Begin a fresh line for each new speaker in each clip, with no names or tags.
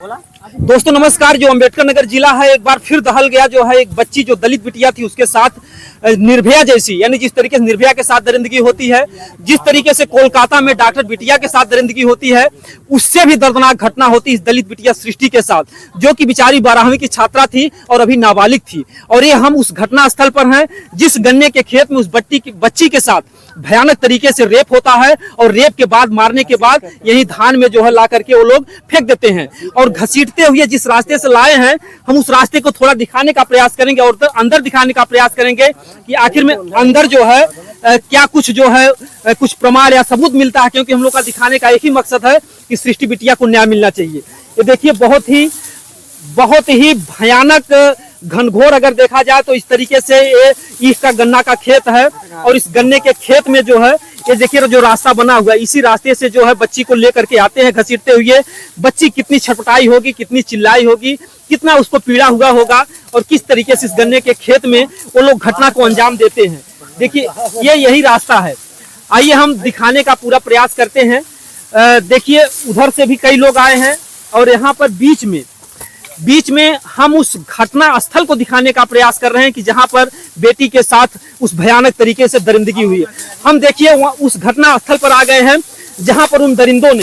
दोस्तों नमस्कार। जो अम्बेडकर नगर जिला है एक बार फिर दहल गया। जो है एक बच्ची जो दलित बिटिया थी उसके साथ निर्भया जैसी, यानी जिस तरीके से निर्भया के साथ दरिंदगी होती है, जिस तरीके से कोलकाता में डॉक्टर बिटिया के साथ दरिंदगी होती है, उससे भी दर्दनाक घटना होती इस दलित बिटिया सृष्टि के साथ, जो कि बेचारी 12वीं की छात्रा थी और अभी नाबालिग थी। और ये हम उस घटना स्थल पर हैं जिस गन्ने के खेत में उस बच्ची के साथ भयानक तरीके से रेप होता है और रेप के बाद मारने के बाद यही धान में जो है ला करके वो लोग फेंक देते हैं। और घसीटते हुए जिस रास्ते से लाए हैं हम उस रास्ते को थोड़ा दिखाने का प्रयास करेंगे और अंदर दिखाने का प्रयास करेंगे कि आखिर में अंदर जो है क्या कुछ जो है कुछ प्रमाण या सबूत मिलता है, क्योंकि हम लोग का दिखाने का एक ही मकसद है कि सृष्टि बिटिया को न्याय मिलना चाहिए। ये देखिए बहुत ही भयानक घनघोर अगर देखा जाए तो इस तरीके से ये ईख का गन्ना का खेत है और इस गन्ने के खेत में जो है ये देखिए जो रास्ता बना हुआ है, इसी रास्ते से जो है बच्ची को लेकर के आते हैं घसीटते हुए। बच्ची कितनी छटपटाई होगी, कितनी चिल्लाई होगी, कितना उसको पीड़ा हुआ होगा और किस तरीके से इस गन्ने के खेत में वो लोग घटना को अंजाम देते हैं। देखिए ये यही रास्ता है। आइए हम दिखाने का पूरा प्रयास करते हैं। देखिए उधर से भी कई लोग आए हैं और यहाँ पर बीच में हम उस घटना स्थल को दिखाने का प्रयास कर रहे हैं कि जहां पर बेटी के साथ उस भयानक तरीके से दरिंदगी हुई है। हम देखिए उस घटना स्थल पर आ गए हैं जहां पर उन दरिंदों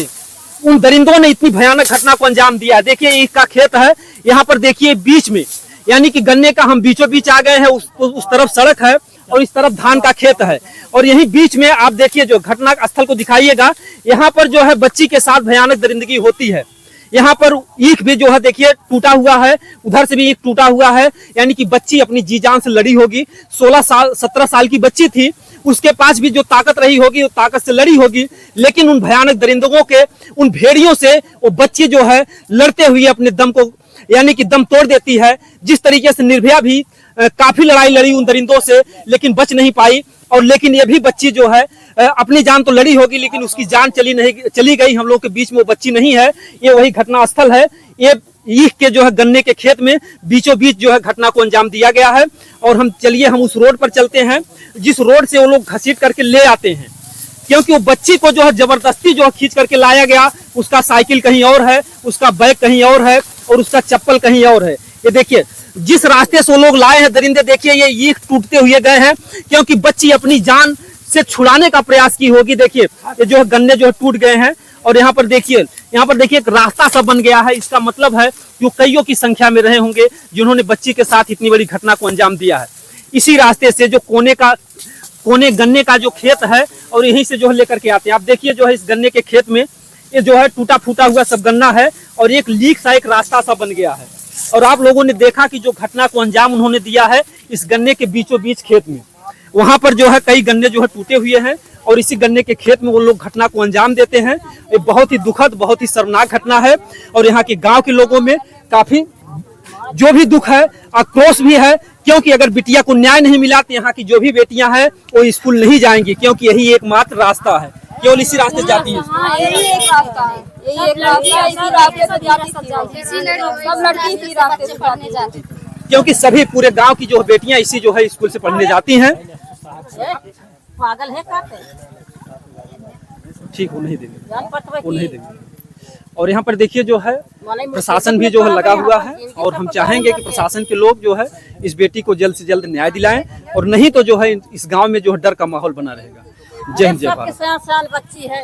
ने इतनी भयानक घटना को अंजाम दिया। देखिए ईख का खेत है, यहाँ पर देखिए बीच में यानी कि गन्ने का हम बीचों बीच आ गए हैं। उस तरफ सड़क है और इस तरफ धान का खेत है और यही बीच में आप देखिए जो घटना स्थल को दिखाइएगा, यहाँ पर जो है बच्ची के साथ भयानक दरिंदगी होती है। यहाँ पर ईख भी जो है देखिए टूटा हुआ है, उधर से भी ईख टूटा हुआ है, यानी कि बच्ची अपनी जी जान से लड़ी होगी। 17 साल की बच्ची थी, उसके पास भी जो ताकत रही होगी वो ताकत से लड़ी होगी, लेकिन उन भयानक दरिंदों के उन भेड़ियों से वो बच्ची जो है लड़ते हुए अपने दम को यानी कि दम तोड़ देती है। जिस तरीके से निर्भया भी काफी लड़ाई लड़ी उन दरिंदों से लेकिन बच नहीं पाई। और लेकिन ये भी बच्ची जो है अपनी जान तो लड़ी होगी लेकिन उसकी जान चली गई। हम लोग के बीच में वो बच्ची नहीं है। ये वही घटना स्थल है। ये ईख के जो है गन्ने के खेत में बीचों बीच जो है घटना को अंजाम दिया गया है। और हम उस रोड पर चलते हैं जिस रोड से वो लोग घसीट करके ले आते हैं, क्योंकि वो बच्ची को जो है जबरदस्ती जो है खींच करके लाया गया। उसका साइकिल कहीं और है, उसका बैग कहीं और है और उसका चप्पल कहीं और है। ये देखिए जिस रास्ते से वो लोग लाए हैं दरिंदे, देखिए ये ईख टूटते हुए गए हैं क्योंकि बच्ची अपनी जान से छुड़ाने का प्रयास की होगी। देखिए ये जो है गन्ने जो है टूट गए हैं और यहाँ पर देखिए एक रास्ता सा बन गया है। इसका मतलब है जो कईयों की संख्या में रहे होंगे जिन्होंने बच्ची के साथ इतनी बड़ी घटना को अंजाम दिया है। इसी रास्ते से जो कोने गन्ने का जो खेत है और यहीं से जो है लेकर के आते हैं। आप देखिए जो है इस गन्ने के खेत में ये जो है टूटा फूटा हुआ सब गन्ना है और एक लीक सा एक रास्ता सा बन गया है। और आप लोगों ने देखा कि जो घटना को अंजाम उन्होंने दिया है इस गन्ने के बीचों बीच खेत में, वहां पर जो है कई गन्ने जो है टूटे हुए हैं और इसी गन्ने के खेत में वो लोग घटना को अंजाम देते हैं। ये बहुत ही दुखद, बहुत ही शर्मनाक घटना है और यहाँ के गांव के लोगों में काफी जो भी दुख है, आक्रोश भी है, क्योंकि अगर बिटिया को न्याय नहीं मिला तो यहाँ की जो भी बेटियां हैं वो स्कूल नहीं जाएंगी, क्योंकि यही एकमात्र रास्ता है, केवल इसी रास्ते जाती है।
यही एक रास्ता है, यही एक रास्ता है, इसी रास्ते से जाती सब लड़की इसी रास्ते से पढ़ने जाती,
क्योंकि सभी पूरे गांव की जो बेटियां इसी जो है स्कूल से पढ़ने जाती हैं।
पागल है
ठीक, वो नहीं देंगे। और यहाँ पर देखिए जो है प्रशासन भी जो है लगा हुआ है और हम चाहेंगे कि प्रशासन के लोग जो है इस बेटी को जल्द से जल्द न्याय दिलाएं, और नहीं तो जो है इस गांव में जो है डर का माहौल बना रहेगा। जय हिंद, जय भारत।
बच्ची है।